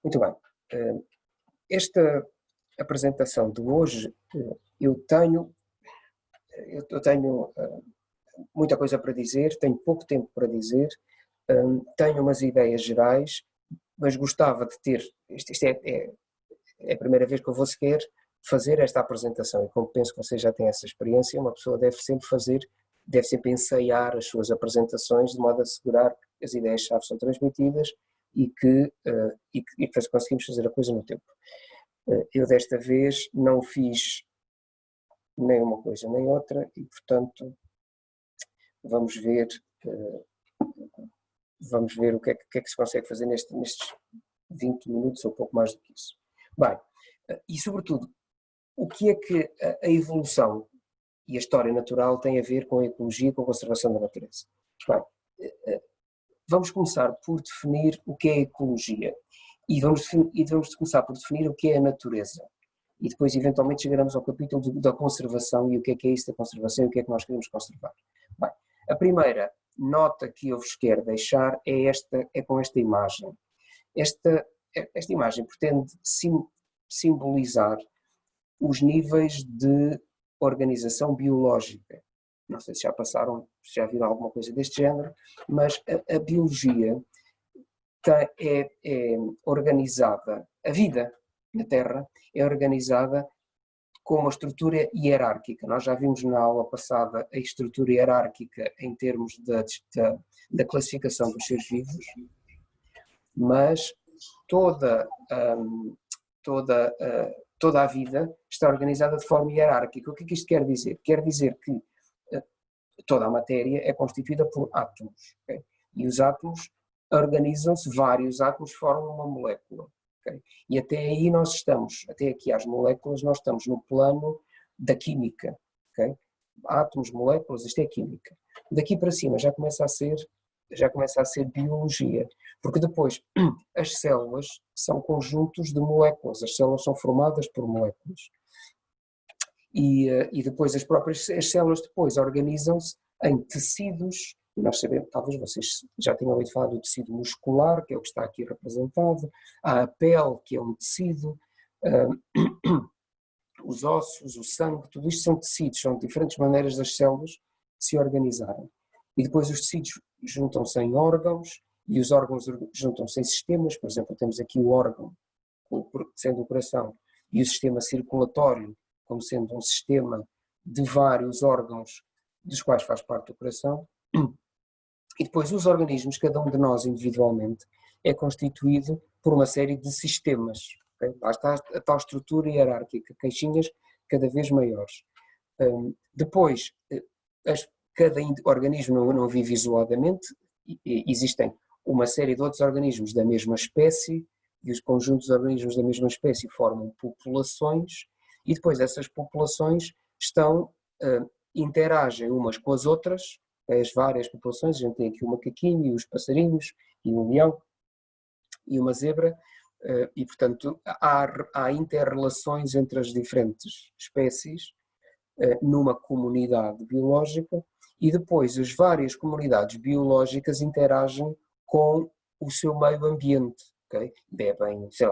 Muito bem. Esta apresentação de hoje, eu tenho muita coisa para dizer, tenho pouco tempo para dizer, tenho umas ideias gerais, mas gostava de ter, isto é a primeira vez que eu vou sequer fazer esta apresentação, e como penso que vocês já têm essa experiência, uma pessoa deve sempre ensaiar as suas apresentações de modo a assegurar que as ideias-chave são transmitidas e que conseguimos fazer a coisa no tempo. Eu desta vez não fiz nem uma coisa nem outra e, portanto, vamos ver o que é que se consegue fazer nestes 20 minutos ou pouco mais do que isso. Bem, e sobretudo, o que é que a evolução e a história natural têm a ver com a ecologia e com a conservação da natureza? Bem, vamos começar por definir o que é a ecologia e vamos começar por definir o que é a natureza. E depois, eventualmente, chegaremos ao capítulo da conservação e o que é isso da conservação e o que é que nós queremos conservar. Bem, a primeira nota que eu vos quero deixar é com esta imagem. Esta imagem pretende simbolizar os níveis de organização biológica. Não sei se já passaram, se já viram alguma coisa deste género, mas a biologia é organizada, a vida na Terra é organizada com uma estrutura hierárquica. Nós já vimos na aula passada a estrutura hierárquica em termos da classificação dos seres vivos, mas toda a vida está organizada de forma hierárquica. O que é que isto quer dizer? Quer dizer que toda a matéria é constituída por átomos, okay? E os átomos organizam-se, vários átomos formam uma molécula, okay? E até aqui às moléculas, nós estamos no plano da química, okay? Átomos, moléculas, isto é química. Daqui para cima já começa a ser biologia, porque depois as células são conjuntos de moléculas, as células são formadas por moléculas. E depois as células depois organizam-se em tecidos, e nós sabemos, talvez vocês já tenham ouvido falar do tecido muscular, que é o que está aqui representado, há a pele, que é um tecido, os ossos, o sangue, tudo isto são tecidos, são diferentes maneiras das células se organizarem. E depois os tecidos juntam-se em órgãos, e os órgãos juntam-se em sistemas, por exemplo, temos aqui o órgão, sendo o coração, e o sistema circulatório, como sendo um sistema de vários órgãos, dos quais faz parte o coração. E depois os organismos, cada um de nós individualmente, é constituído por uma série de sistemas. Okay? Lá está a tal estrutura hierárquica, caixinhas cada vez maiores. Depois, cada organismo não vive isoladamente, existem uma série de outros organismos da mesma espécie, e os conjuntos de organismos da mesma espécie formam populações, e depois essas populações interagem umas com as outras, as várias populações. A gente tem aqui o macaquinho e os passarinhos, e um leão, e uma zebra, e portanto há inter-relações entre as diferentes espécies numa comunidade biológica, e depois as várias comunidades biológicas interagem com o seu meio ambiente. Okay?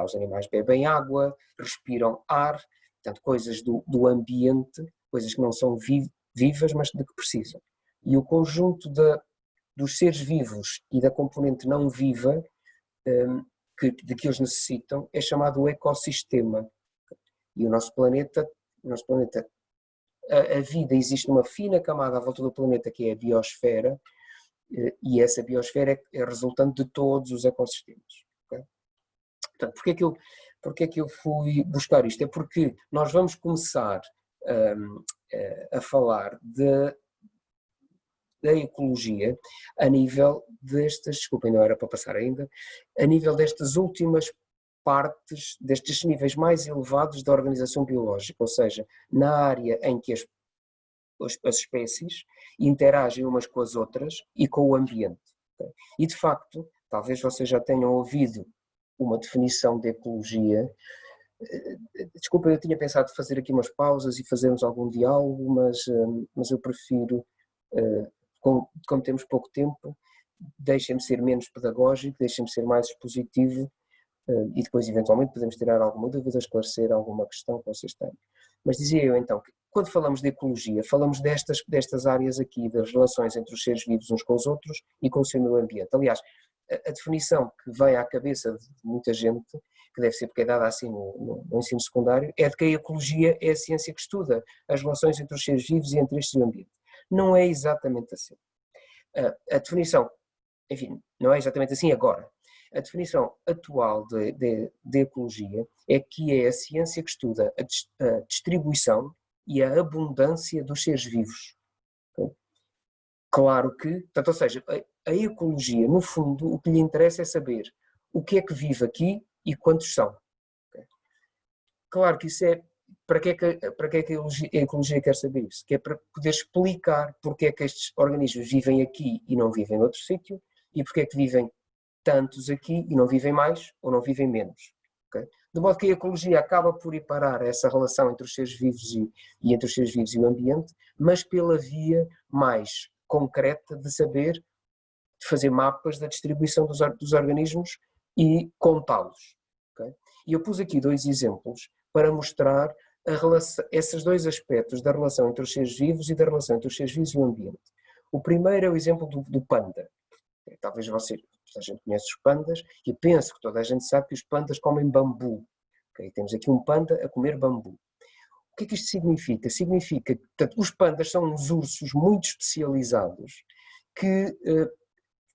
Os animais bebem água, respiram ar, portanto coisas do ambiente, coisas que não são vivas, mas de que precisam. E o conjunto dos seres vivos e da componente não viva de que eles necessitam é chamado ecossistema. E o nosso planeta, a vida existe numa fina camada à volta do planeta, que é a biosfera, e essa biosfera é resultante de todos os ecossistemas. Okay? Portanto, porque é que eu fui buscar isto? É porque nós vamos começar a falar da ecologia a nível desculpem, não era para passar ainda, a nível destas últimas partes, destes níveis mais elevados da organização biológica, ou seja, na área em que as espécies interagem umas com as outras e com o ambiente. Okay? E de facto, talvez vocês já tenham ouvido uma definição de ecologia. Desculpa, eu tinha pensado fazer aqui umas pausas e fazermos algum diálogo, mas eu prefiro, como temos pouco tempo, deixem-me ser menos pedagógico, deixem-me ser mais expositivo, e depois eventualmente podemos tirar alguma dúvida, esclarecer alguma questão que vocês têm. Mas dizia eu então que quando falamos de ecologia, falamos destas áreas aqui, das relações entre os seres vivos uns com os outros e com o seu meio ambiente. Aliás, a definição que vem à cabeça de muita gente, que deve ser porque é dada assim no ensino secundário, é de que a ecologia é a ciência que estuda as relações entre os seres vivos e entre este e o ambiente. Não é exatamente assim. A definição, enfim, não é exatamente assim agora. A definição atual de ecologia é que é a ciência que estuda a distribuição e a abundância dos seres vivos. Okay? Claro que, portanto, ou seja, a ecologia, no fundo, o que lhe interessa é saber o que é que vive aqui e quantos são. Okay? Claro que isso é, para que é que a ecologia quer saber isso? Que é para poder explicar porque é que estes organismos vivem aqui e não vivem noutro sítio, e porque é que vivem tantos aqui e não vivem mais ou não vivem menos. Okay? De modo que a ecologia acaba por ir parar essa relação entre os seres vivos e entre os seres vivos e o ambiente, mas pela via mais concreta de saber, de fazer mapas da distribuição dos organismos e contá-los. Okay? E eu pus aqui 2 exemplos para mostrar esses 2 aspectos da relação entre os seres vivos e da relação entre os seres vivos e o ambiente. O primeiro é o exemplo do panda. Talvez a gente conhece os pandas e penso que toda a gente sabe que os pandas comem bambu. Okay? Temos aqui um panda a comer bambu. O que é que isto significa? Significa que portanto, os pandas são uns ursos muito especializados que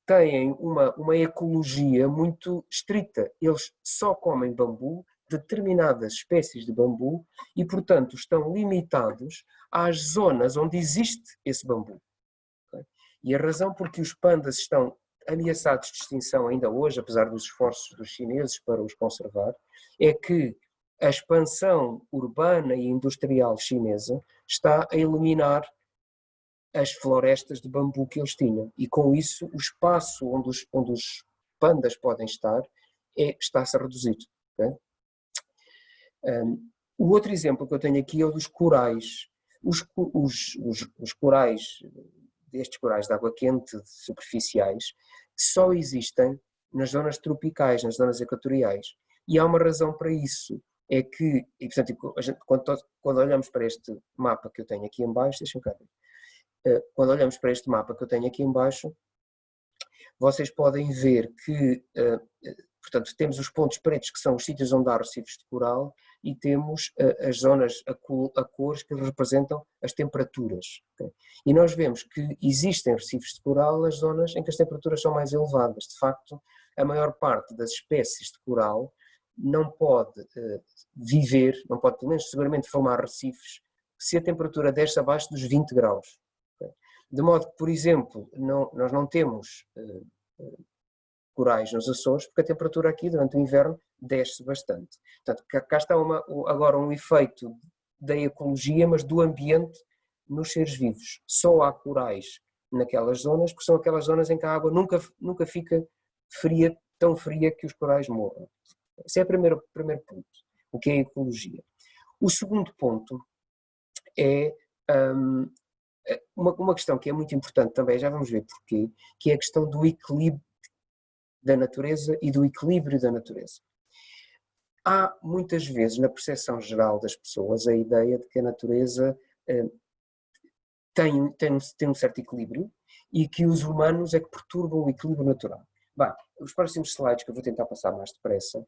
têm uma ecologia muito estrita. Eles só comem bambu, determinadas espécies de bambu, e, portanto, estão limitados às zonas onde existe esse bambu. Okay? E a razão por que os pandas estão ameaçados de extinção ainda hoje, apesar dos esforços dos chineses para os conservar, é que a expansão urbana e industrial chinesa está a eliminar as florestas de bambu que eles tinham. E com isso o espaço onde os pandas podem estar está-se a reduzir. Okay? O outro exemplo que eu tenho aqui é o dos corais. Os corais, destes corais de água quente, superficiais, só existem nas zonas tropicais, nas zonas equatoriais. E há uma razão para isso. É que, e, portanto, quando olhamos para este mapa que eu tenho aqui em baixo, deixa-me cá ver. Quando olhamos para este mapa que eu tenho aqui em baixo, vocês podem ver que, portanto, temos os pontos pretos que são os sítios onde há recifes de coral e temos as zonas a cores que representam as temperaturas. Okay? E nós vemos que existem recifes de coral nas zonas em que as temperaturas são mais elevadas. De facto, a maior parte das espécies de coral não pode viver, não pode pelo menos seguramente formar recifes se a temperatura desce abaixo dos 20 graus. De modo que, por exemplo, nós não temos corais nos Açores, porque a temperatura aqui durante o inverno desce bastante. Portanto, cá está agora um efeito da ecologia, mas do ambiente nos seres vivos. Só há corais naquelas zonas, porque são aquelas zonas em que a água nunca fica fria, tão fria que os corais morram. Esse é o primeiro ponto, o que é a ecologia. O segundo ponto é uma questão que é muito importante também, já vamos ver porquê, que é a questão do equilíbrio da natureza e do equilíbrio da natureza. Há muitas vezes na percepção geral das pessoas a ideia de que a natureza tem um certo equilíbrio e que os humanos é que perturbam o equilíbrio natural. Bem, os próximos slides que eu vou tentar passar mais depressa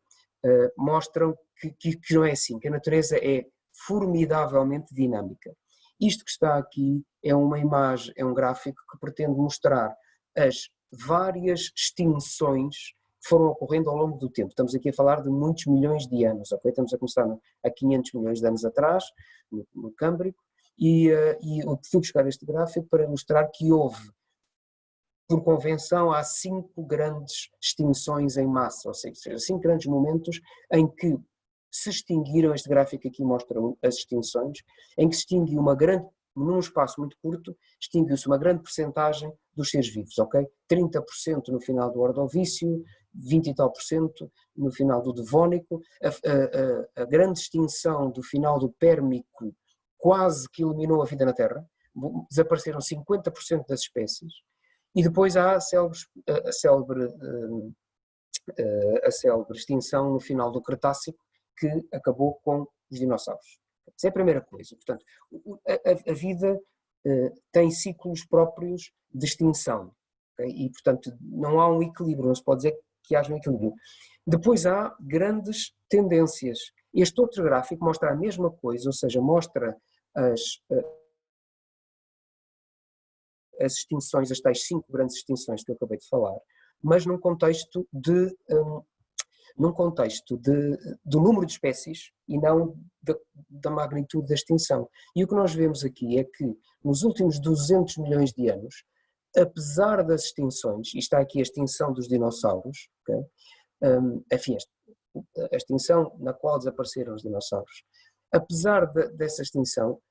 mostram que não é assim, que a natureza é formidavelmente dinâmica. Isto que está aqui é uma imagem, é um gráfico que pretende mostrar as várias extinções que foram ocorrendo ao longo do tempo. Estamos aqui a falar de muitos milhões de anos, ok? Estamos a começar há 500 milhões de anos atrás, no Câmbrico, e eu fui buscar este gráfico para ilustrar que houve, por convenção, há 5 grandes extinções em massa, ou seja, 5 grandes momentos em que se extinguiram. Este gráfico aqui mostra as extinções, em que se extinguiu num espaço muito curto, extinguiu-se uma grande percentagem dos seres vivos, ok? 30% no final do Ordovício, 20 e tal % no final do Devónico, a grande extinção do final do Pérmico quase que eliminou a vida na Terra, desapareceram 50% das espécies, e depois há a célebre a célebre extinção no final do Cretácico, que acabou com os dinossauros. Essa é a primeira coisa. Portanto, a vida tem ciclos próprios de extinção. Okay? E, portanto, não há um equilíbrio, não se pode dizer que haja um equilíbrio. Depois há grandes tendências. Este outro gráfico mostra a mesma coisa, ou seja, mostra as extinções, as tais 5 grandes extinções que eu acabei de falar, mas num contexto do número de espécies e não da magnitude da extinção. E o que nós vemos aqui é que nos últimos 200 milhões de anos, apesar das extinções, e está aqui a extinção dos dinossauros, okay? Enfim, a extinção na qual desapareceram os dinossauros, apesar dessa extinção,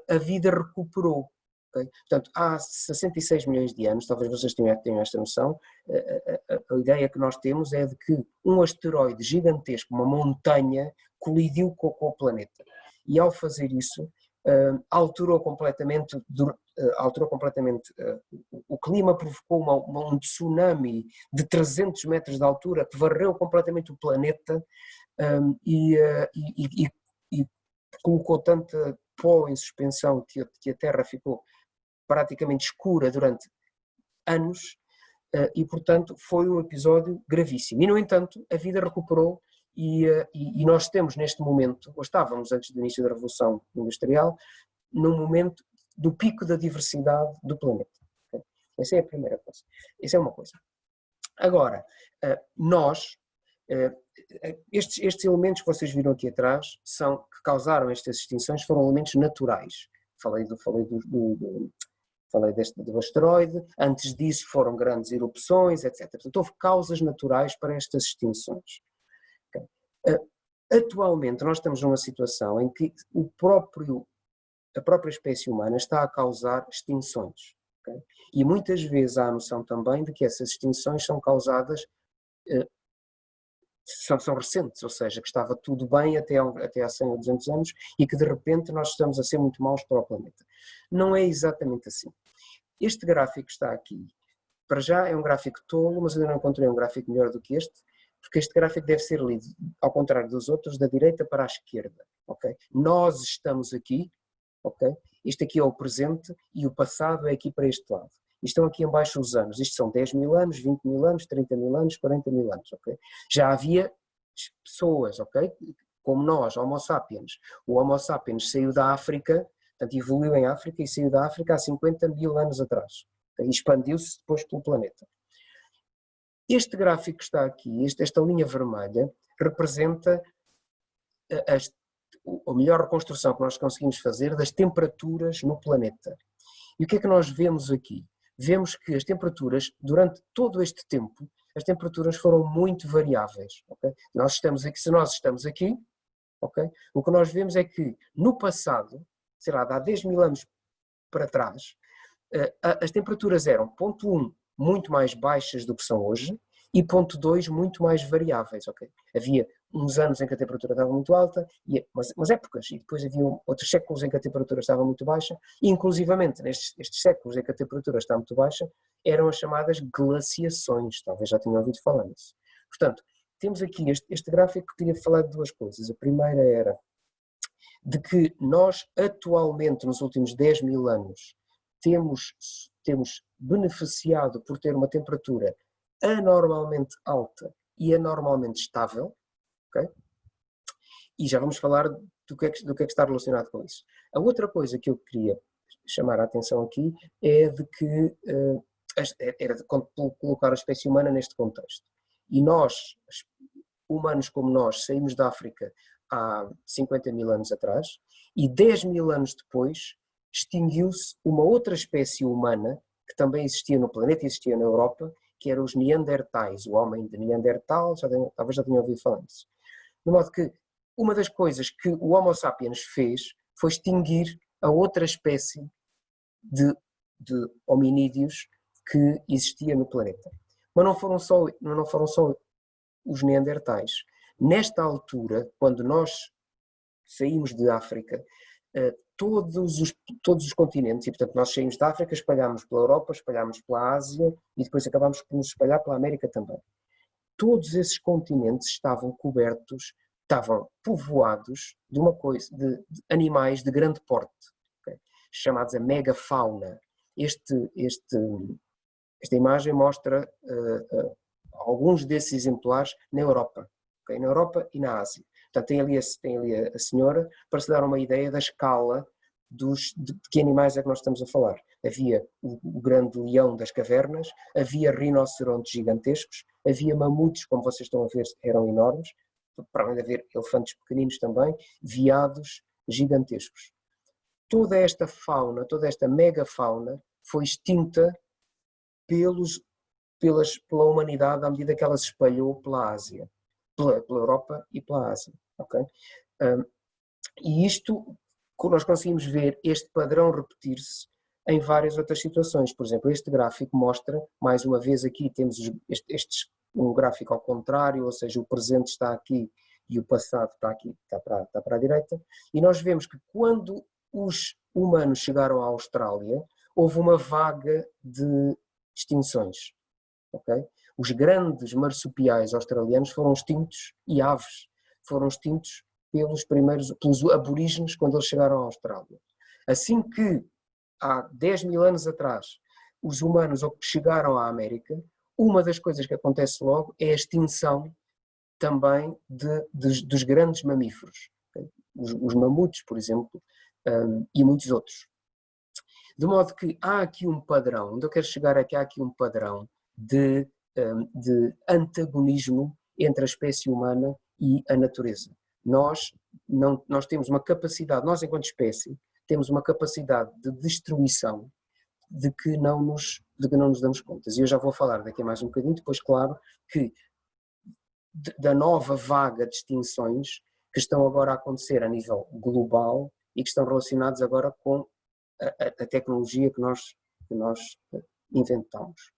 a vida recuperou. Okay? Portanto, há 66 milhões de anos, talvez vocês tenham esta noção, a ideia que nós temos é de que um asteroide gigantesco, uma montanha, colidiu com o planeta. E ao fazer isso, alterou completamente o clima, provocou um tsunami de 300 metros de altura que varreu completamente o planeta e colocou tanta pó em suspensão que a Terra ficou praticamente escura durante anos e, portanto, foi um episódio gravíssimo. E, no entanto, a vida recuperou e nós temos neste momento, ou estávamos antes do início da Revolução Industrial, num momento do pico da diversidade do planeta. Okay? Essa é a primeira coisa. Essa é uma coisa. Agora, estes elementos que vocês viram aqui atrás, que causaram estas extinções, foram elementos naturais. Falei do asteroide, antes disso foram grandes erupções, etc. Portanto, houve causas naturais para estas extinções. Okay? Atualmente nós estamos numa situação em que a própria espécie humana está a causar extinções. Okay? E muitas vezes há a noção também de que essas extinções são causadas, são recentes, ou seja, que estava tudo bem até há 100 ou 200 anos e que de repente nós estamos a ser muito maus para o planeta. Não é exatamente assim. Este gráfico está aqui. Para já é um gráfico tolo, mas ainda não encontrei um gráfico melhor do que este, porque este gráfico deve ser lido, ao contrário dos outros, da direita para a esquerda. Okay? Nós estamos aqui, okay? Este aqui é o presente e o passado é aqui para este lado. E estão aqui em baixo os anos. Isto são 10 mil anos, 20 mil anos, 30 mil anos, 40 mil anos. Okay? Já havia pessoas, okay? Como nós, Homo sapiens. O Homo sapiens saiu da África, portanto evoluiu em África e saiu da África há 50 mil anos atrás. Okay? E expandiu-se depois pelo planeta. Este gráfico que está aqui, esta linha vermelha, representa a melhor reconstrução que nós conseguimos fazer das temperaturas no planeta. E o que é que nós vemos aqui? Vemos que as temperaturas, durante todo este tempo, as temperaturas foram muito variáveis. Okay? Se nós estamos aqui, okay? O que nós vemos é que no passado, sei lá, há 10 mil anos para trás, as temperaturas eram, ponto 1, muito mais baixas do que são hoje, e ponto 2, muito mais variáveis. Okay? Havia uns anos em que a temperatura estava muito alta, mas épocas, e depois havia outros séculos em que a temperatura estava muito baixa, e inclusivamente nestes séculos em que a temperatura está muito baixa, eram as chamadas glaciações, talvez já tenham ouvido falar nisso. Portanto, temos aqui este gráfico que queria falar de duas coisas. A primeira era de que nós atualmente, nos últimos 10 mil anos, temos beneficiado por ter uma temperatura anormalmente alta e anormalmente estável, okay? E já vamos falar do que é que está relacionado com isso. A outra coisa que eu queria chamar a atenção aqui é de que era de colocar a espécie humana neste contexto. E nós, humanos como nós, saímos da África há 50 mil anos atrás e 10 mil anos depois extinguiu-se uma outra espécie humana que também existia no planeta e existia na Europa, que eram os Neandertais, o homem de Neandertal, talvez já tenham ouvido falar disso. De modo que uma das coisas que o Homo sapiens fez foi extinguir a outra espécie de hominídeos que existia no planeta. Mas não foram só os Neandertais. Nesta altura, quando nós saímos de África, todos os continentes, e portanto nós saímos da África, espalhámos pela Europa, espalhámos pela Ásia e depois acabámos por nos espalhar pela América também. todos esses continentes estavam cobertos, estavam povoados de animais de grande porte, okay? Chamados a megafauna. Esta imagem mostra alguns desses exemplares na Europa, okay? Na Europa e na Ásia. Portanto, tem ali a senhora para se dar uma ideia da escala de que animais é que nós estamos a falar. Havia o grande leão das cavernas, havia rinocerontes gigantescos, havia mamutes, como vocês estão a ver, eram enormes, para além de haver elefantes pequeninos também, veados gigantescos. Toda esta fauna, toda esta megafauna foi extinta pela humanidade à medida que ela se espalhou pela Ásia, pela Europa e pela Ásia. Okay? E isto, nós conseguimos ver este padrão repetir-se em várias outras situações. Por exemplo, este gráfico mostra, mais uma vez aqui temos um gráfico ao contrário, ou seja, o presente está aqui e o passado está aqui, está para a direita, e nós vemos que quando os humanos chegaram à Austrália, houve uma vaga de extinções. Okay? Os grandes marsupiais australianos foram extintos e aves foram extintos pelos aborígenes quando eles chegaram à Austrália. Assim que, há 10 mil anos atrás, os humanos chegaram à América, uma das coisas que acontece logo é a extinção também dos grandes mamíferos, okay? Os mamutes, por exemplo, e muitos outros. De modo que há aqui um padrão, onde eu quero chegar é que há aqui um padrão de antagonismo entre a espécie humana e a natureza. Nós temos uma capacidade, nós enquanto espécie, temos uma capacidade de destruição de que não nos damos contas. E eu já vou falar daqui a mais um bocadinho, depois claro que da nova vaga de extinções que estão agora a acontecer a nível global e que estão relacionados agora com a tecnologia que nós inventamos.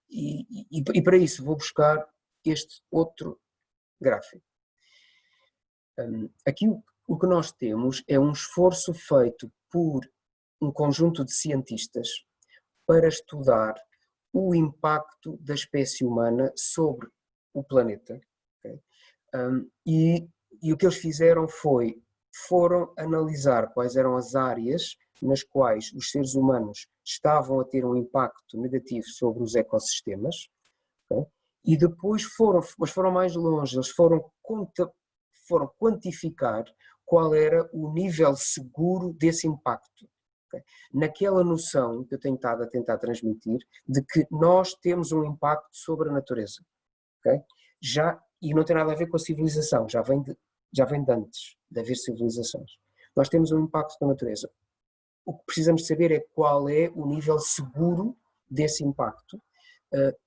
E para isso vou buscar este outro gráfico. Aqui o que nós temos é um esforço feito por um conjunto de cientistas para estudar o impacto da espécie humana sobre o planeta. Okay? E o que eles fizeram foram analisar quais eram as áreas nas quais os seres humanos estavam a ter um impacto negativo sobre os ecossistemas, okay? E depois foram mais longe, eles foram quantificar qual era o nível seguro desse impacto. Okay? Naquela noção que eu tenho estado a tentar transmitir de que nós temos um impacto sobre a natureza. Okay? E não tem nada a ver com a civilização, já vem de antes de haver civilizações. Nós temos um impacto na natureza. O que precisamos saber é qual é o nível seguro desse impacto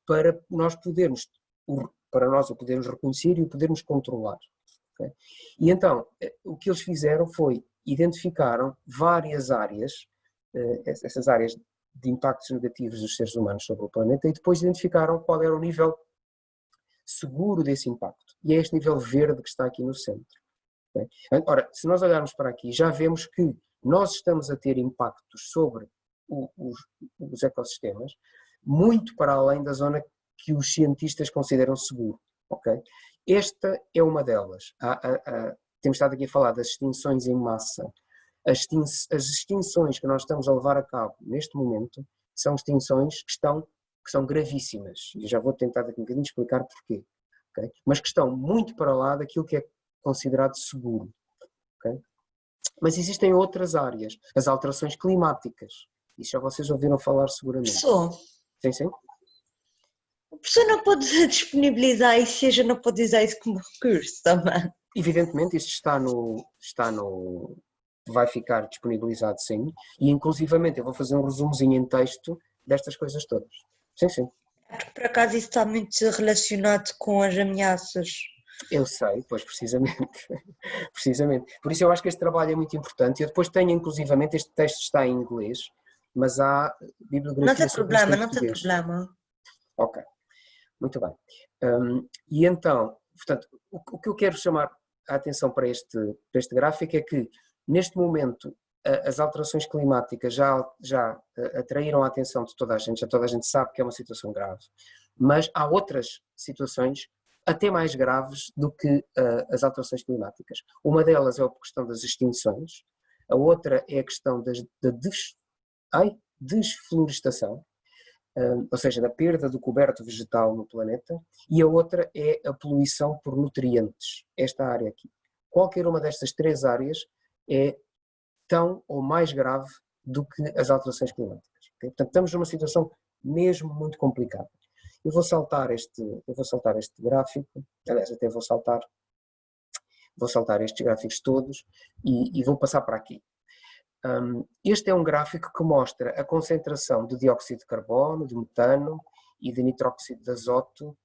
para nós o podermos reconhecer e o podermos controlar. Okay? E então, o que eles fizeram foi identificaram várias áreas, essas áreas de impactos negativos dos seres humanos sobre o planeta, e depois identificaram qual era o nível seguro desse impacto. E é este nível verde que está aqui no centro. Okay? Ora, se nós olharmos para aqui, já vemos que nós estamos a ter impactos sobre os ecossistemas muito para além da zona que os cientistas consideram seguro. Okay? Esta é uma delas. Temos estado aqui a falar das extinções em massa. As extinções que nós estamos a levar a cabo neste momento são extinções que são gravíssimas. Eu já vou tentar daqui um bocadinho explicar porquê. Okay? Mas que estão muito para lá daquilo que é considerado seguro. Okay? Mas existem outras áreas, as alterações climáticas. Isso já vocês ouviram falar seguramente. Professor, Sim. a pessoa não pode disponibilizar isso, seja não pode usar isso como recurso também. Evidentemente, isto vai ficar disponibilizado, sim, e inclusivamente eu vou fazer um resumozinho em texto destas coisas todas. Sim. Porque por acaso isso está muito relacionado com as ameaças. Eu sei, pois precisamente. Por isso eu acho que este trabalho é muito importante. Eu depois tenho inclusivamente, este texto está em inglês, mas há bibliografia Não tem sobre isto em problema, não tem português. problema. Ok, muito bem. E então, portanto, o que eu quero chamar a atenção para este gráfico é que, neste momento, as alterações climáticas já atraíram a atenção de toda a gente, já toda a gente sabe que é uma situação grave. Mas há outras situações até mais graves do que as alterações climáticas. Uma delas é a questão das extinções, a outra é a questão da desflorestação, ou seja, da perda do coberto vegetal no planeta, e a outra é a poluição por nutrientes, esta área aqui. Qualquer uma destas três áreas é tão ou mais grave do que as alterações climáticas. Okay? Portanto, estamos numa situação mesmo muito complicada. Eu vou saltar este gráfico, aliás, até vou saltar estes gráficos todos e vou passar para aqui. Este é um gráfico que mostra a concentração de dióxido de carbono, de metano e de nitróxido de azoto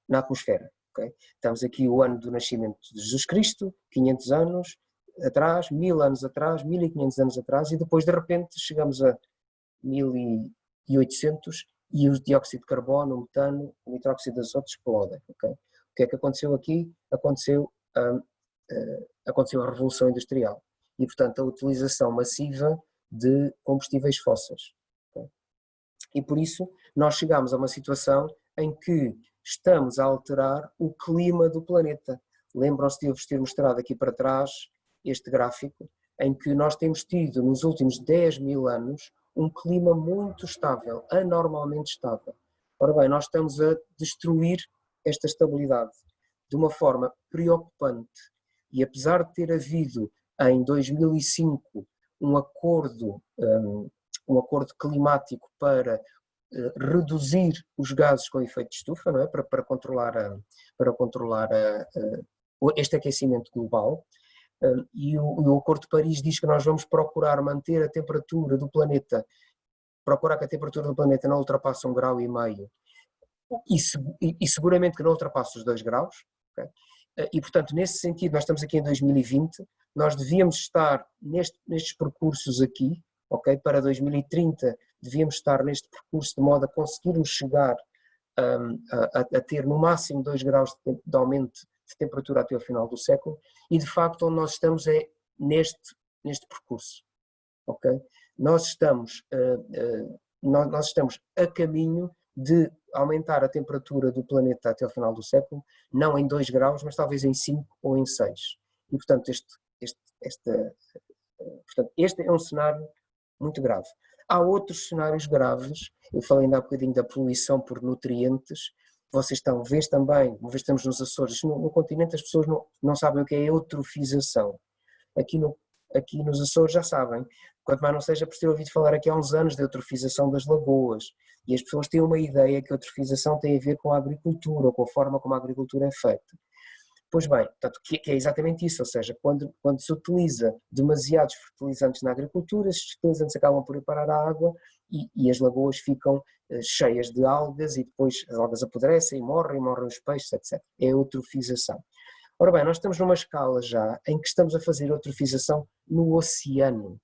na atmosfera. Okay? Estamos aqui o ano do nascimento de Jesus Cristo, 500 anos atrás, 1000 anos atrás, 1500 anos atrás, e depois de repente chegamos a 1800 e o dióxido de carbono, o metano, o nitróxido de azoto explodem. Okay? O que é que aconteceu aqui? Aconteceu a Revolução Industrial e, portanto, a utilização massiva de combustíveis fósseis. Okay? E por isso nós chegamos a uma situação em que estamos a alterar o clima do planeta. Lembram-se de eu vos ter mostrado aqui para trás este gráfico, em que nós temos tido nos últimos 10.000 anos um clima muito estável, anormalmente estável. Ora bem, nós estamos a destruir esta estabilidade de uma forma preocupante e apesar de ter havido em 2005 um acordo climático para reduzir os gases com efeito de estufa, não é? para controlar este aquecimento global, e o Acordo de Paris diz que nós vamos procurar manter a temperatura do planeta, procurar que a temperatura do planeta não ultrapasse 1,5 graus e seguramente que não ultrapasse os 2 graus. Okay? E portanto, nesse sentido, nós estamos aqui em 2020, nós devíamos estar nestes percursos aqui, okay? Para 2030 devíamos estar neste percurso de modo a conseguirmos chegar a ter no máximo 2 graus de aumento de temperatura até ao final do século, e de facto onde nós estamos é neste percurso. Okay? Nós estamos a caminho de aumentar a temperatura do planeta até ao final do século, não em 2 graus, mas talvez em 5 ou em 6. E portanto este é um cenário muito grave. Há outros cenários graves, eu falei ainda há bocadinho da poluição por nutrientes, vocês vês também, uma vez estamos nos Açores, no continente as pessoas não sabem o que é eutrofização. Aqui nos Açores já sabem, quanto mais não seja por ter ouvido falar aqui há uns anos da eutrofização das lagoas, e as pessoas têm uma ideia que a eutrofização tem a ver com a agricultura, ou com a forma como a agricultura é feita. Pois bem, portanto, que é exatamente isso, ou seja, quando se utiliza demasiados fertilizantes na agricultura, esses fertilizantes acabam por ir parar a água e as lagoas ficam cheias de algas e depois as algas apodrecem e morrem os peixes, etc. É a eutrofização. Ora bem, nós estamos numa escala já em que estamos a fazer eutrofização no oceano.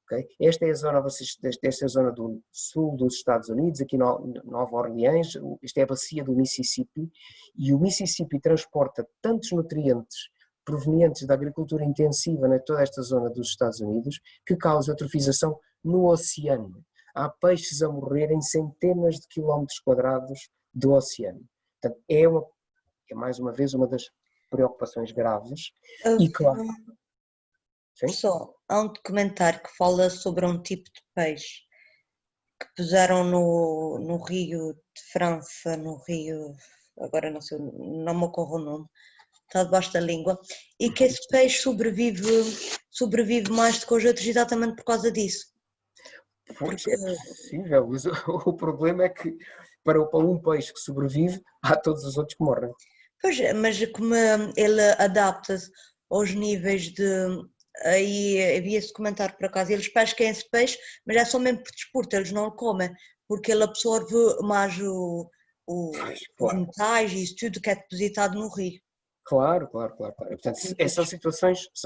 Okay? Esta é a zona do sul dos Estados Unidos, aqui Nova Orleans, esta é a bacia do Mississippi, e o Mississippi transporta tantos nutrientes provenientes da agricultura intensiva em toda esta zona dos Estados Unidos que causa eutrofização no oceano. Há peixes a morrer em centenas de quilómetros quadrados do oceano. Portanto, é mais uma vez uma das preocupações graves e claro. Só, há um documentário que fala sobre um tipo de peixe que puseram no Rio de França, no Rio, agora não sei, não me ocorre o nome, está debaixo da língua, e que esse peixe sobrevive mais do que os outros exatamente por causa disso. Pois é possível, mas o problema é que para um peixe que sobrevive, há todos os outros que morrem. Pois é, mas como ele adapta-se aos níveis de... Aí havia esse comentário por acaso, eles pescam esse peixe, mas é só mesmo por desporto, eles não o comem, porque ele absorve mais os metais e isso tudo que é depositado no rio. Claro. Portanto, são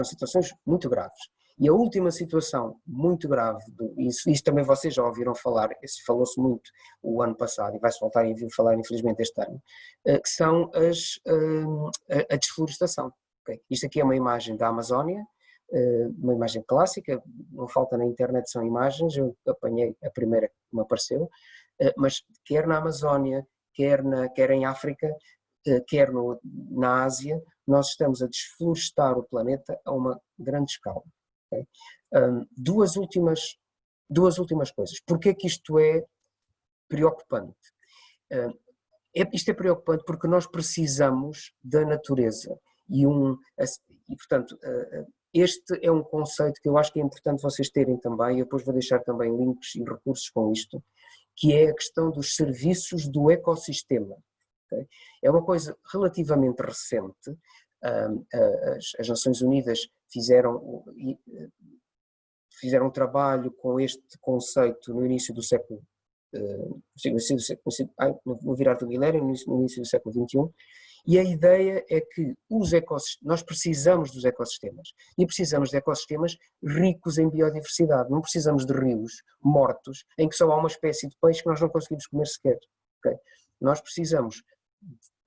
situações muito graves. E a última situação muito grave, isso também vocês já ouviram falar, isso falou-se muito o ano passado e vai-se voltar a ouvir falar infelizmente este ano, que são a desflorestação. Okay? Isto aqui é uma imagem da Amazónia, uma imagem clássica, não falta na internet, são imagens, eu apanhei a primeira que me apareceu, mas quer na Amazónia, quer em África, quer na Ásia, nós estamos a desflorestar o planeta a uma grande escala. Okay? Duas últimas coisas. Porquê que isto é preocupante? Isto é preocupante porque nós precisamos da natureza e portanto, este é um conceito que eu acho que é importante vocês terem também, eu depois vou deixar também links e recursos com isto, que é a questão dos serviços do ecossistema. Okay? É uma coisa relativamente recente. As Nações Unidas fizeram um trabalho com este conceito no início do século no virar do milénio, no início do século XXI, e a ideia é que nós precisamos dos ecossistemas, e precisamos de ecossistemas ricos em biodiversidade, não precisamos de rios mortos, em que só há uma espécie de peixe que nós não conseguimos comer sequer. Okay? Nós precisamos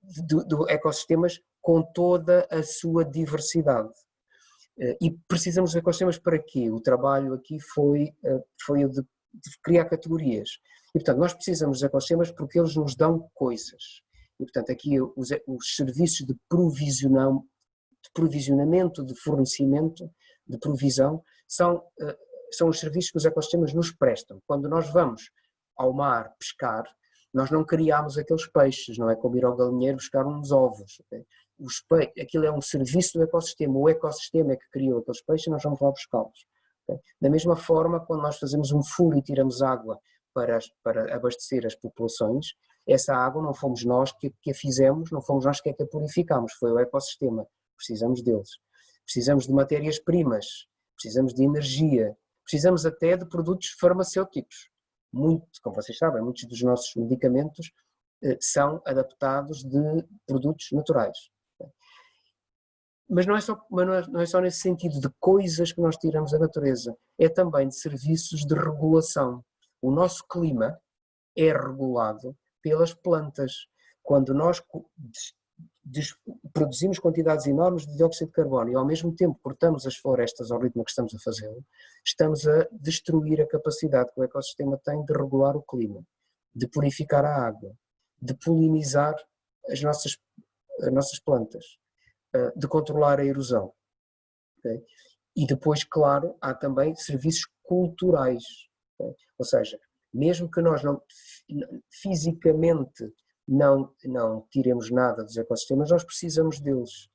de ecossistemas com toda a sua diversidade. E precisamos de ecossistemas para quê? O trabalho aqui foi o de criar categorias. E, portanto, nós precisamos dos ecossistemas porque eles nos dão coisas. E, portanto, aqui os serviços de provisionamento, de fornecimento, de provisão, são os serviços que os ecossistemas nos prestam. Quando nós vamos ao mar pescar, nós não criamos aqueles peixes, não é como ir ao galinheiro buscar uns ovos. Okay? Aquilo é um serviço do ecossistema, o ecossistema é que criou aqueles peixes e nós vamos lá buscá-los. Okay? Da mesma forma, quando nós fazemos um furo e tiramos água para abastecer as populações, essa água não fomos nós que a fizemos, não fomos nós que a purificamos, foi o ecossistema, precisamos deles. Precisamos de matérias-primas, precisamos de energia, precisamos até de produtos farmacêuticos. Como vocês sabem, muitos dos nossos medicamentos são adaptados de produtos naturais. Mas não é só nesse sentido de coisas que nós tiramos da natureza, é também de serviços de regulação. O nosso clima é regulado pelas plantas. Quando nós produzimos quantidades enormes de dióxido de carbono e ao mesmo tempo cortamos as florestas ao ritmo que estamos a fazê-lo, estamos a destruir a capacidade que o ecossistema tem de regular o clima, de purificar a água, de polinizar as nossas plantas, de controlar a erosão. Okay? E depois, claro, há também serviços culturais. Okay? Ou seja, mesmo que nós fisicamente não tiremos nada dos ecossistemas, nós precisamos deles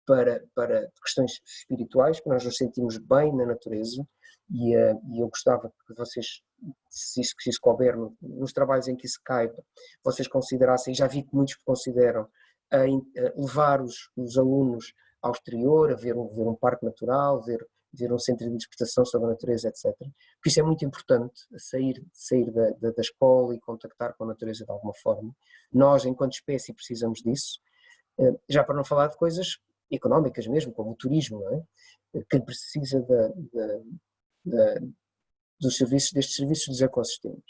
para questões espirituais, que nós nos sentimos bem na natureza, e eu gostava que vocês, se isso couber nos trabalhos em que isso caiba, vocês considerassem, já vi que muitos consideram, levar os alunos ao exterior, a ver um parque natural, ver um centro de interpretação sobre a natureza, etc. Porque isso é muito importante, sair da escola e contactar com a natureza de alguma forma. Nós, enquanto espécie, precisamos disso, já para não falar de coisas económicas mesmo, como o turismo, não é? Que precisa destes serviços dos ecossistemas.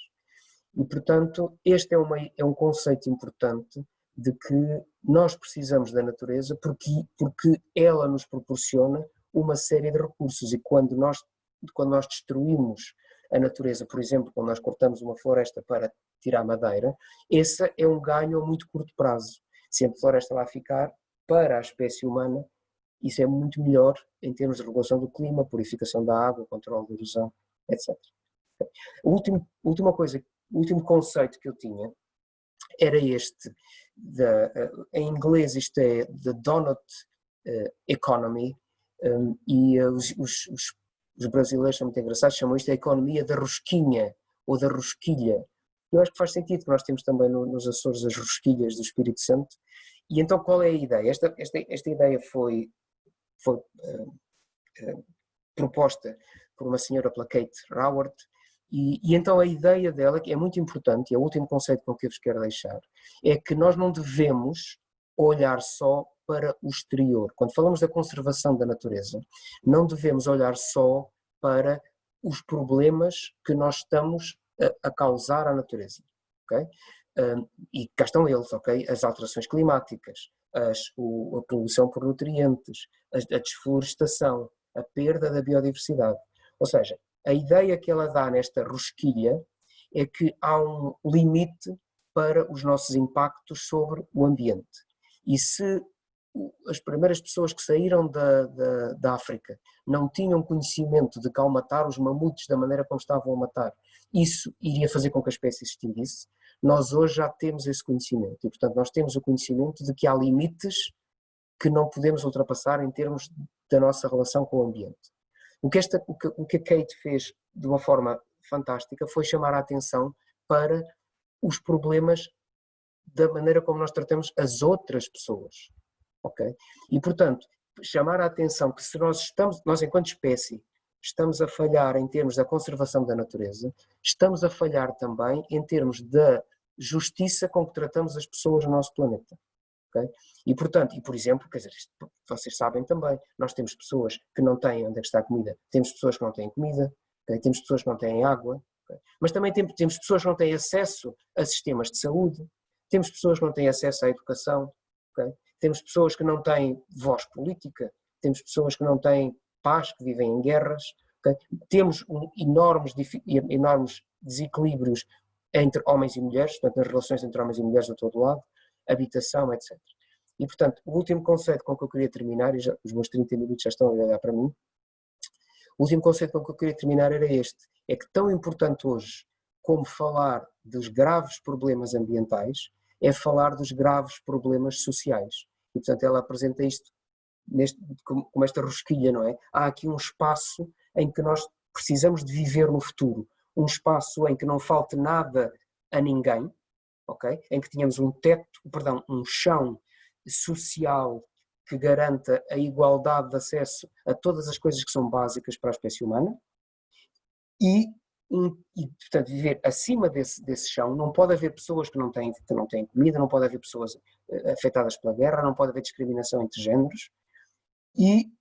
E, portanto, este é um conceito importante de que nós precisamos da natureza porque ela nos proporciona uma série de recursos, e quando nós destruímos a natureza, por exemplo, quando nós cortamos uma floresta para tirar madeira, esse é um ganho a muito curto prazo. Se a floresta lá ficar, para a espécie humana, isso é muito melhor em termos de regulação do clima, purificação da água, controle da erosão, etc. O último conceito que eu tinha era este, em inglês isto é The Donut Economy, e os brasileiros são muito engraçados, chamam isto a economia da rosquinha ou da rosquilha. Eu acho que faz sentido, que nós temos também nos Açores as rosquilhas do Espírito Santo. E então qual é a ideia? Esta ideia foi proposta por uma senhora, pela Kate Raworth, e então a ideia dela, que é muito importante, e é o último conceito com que eu vos quero deixar, é que nós não devemos olhar só para o exterior. Quando falamos da conservação da natureza, não devemos olhar só para os problemas que nós estamos a causar à natureza. Okay? E cá estão eles, okay? As alterações climáticas, a poluição por nutrientes, a desflorestação, a perda da biodiversidade. Ou seja, a ideia que ela dá nesta rosquilha é que há um limite para os nossos impactos sobre o ambiente. E se as primeiras pessoas que saíram da África não tinham conhecimento de que ao matar os mamutes da maneira como estavam a matar, isso iria fazer com que a espécie se extinguisse, nós hoje já temos esse conhecimento. E, portanto, nós temos o conhecimento de que há limites que não podemos ultrapassar em termos da nossa relação com o ambiente. O que a Kate fez de uma forma fantástica foi chamar a atenção para os problemas da maneira como nós tratamos as outras pessoas. Okay? E, portanto, chamar a atenção que se nós enquanto espécie, estamos a falhar em termos da conservação da natureza, estamos a falhar também em termos da justiça com que tratamos as pessoas no nosso planeta. Okay? E, portanto, e por exemplo, quer dizer, vocês sabem também, nós temos pessoas que não têm onde é que está a comida, temos pessoas que não têm comida, okay? Temos pessoas que não têm água, okay? Mas também temos pessoas que não têm acesso a sistemas de saúde, temos pessoas que não têm acesso à educação, okay? Temos pessoas que não têm voz política, temos pessoas que não têm paz, que vivem em guerras, okay? Temos enormes desequilíbrios entre homens e mulheres, portanto, nas relações entre homens e mulheres de todo lado, habitação, etc. E, portanto, o último conceito com que eu queria terminar, e os meus 30 minutos já estão a olhar para mim, o último conceito com que eu queria terminar era este, é que tão importante hoje como falar dos graves problemas ambientais, é falar dos graves problemas sociais. E, portanto, ela apresenta isto como esta rosquilha, não é? Há aqui um espaço em que nós precisamos de viver no futuro, um espaço em que não falte nada a ninguém, okay? Em que tenhamos um chão social que garanta a igualdade de acesso a todas as coisas que são básicas para a espécie humana e portanto, viver acima desse chão. Não pode haver pessoas que não têm comida, não pode haver pessoas afetadas pela guerra, não pode haver discriminação entre géneros e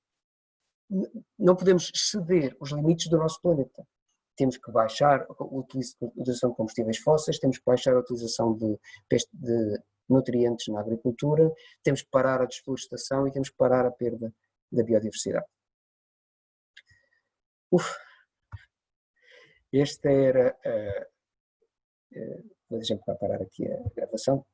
não podemos ceder os limites do nosso planeta. Temos que baixar a utilização de combustíveis fósseis, temos que baixar a utilização de nutrientes na agricultura, temos que parar a desflorestação e temos que parar a perda da biodiversidade. Esta era... Deixa-me parar aqui a gravação.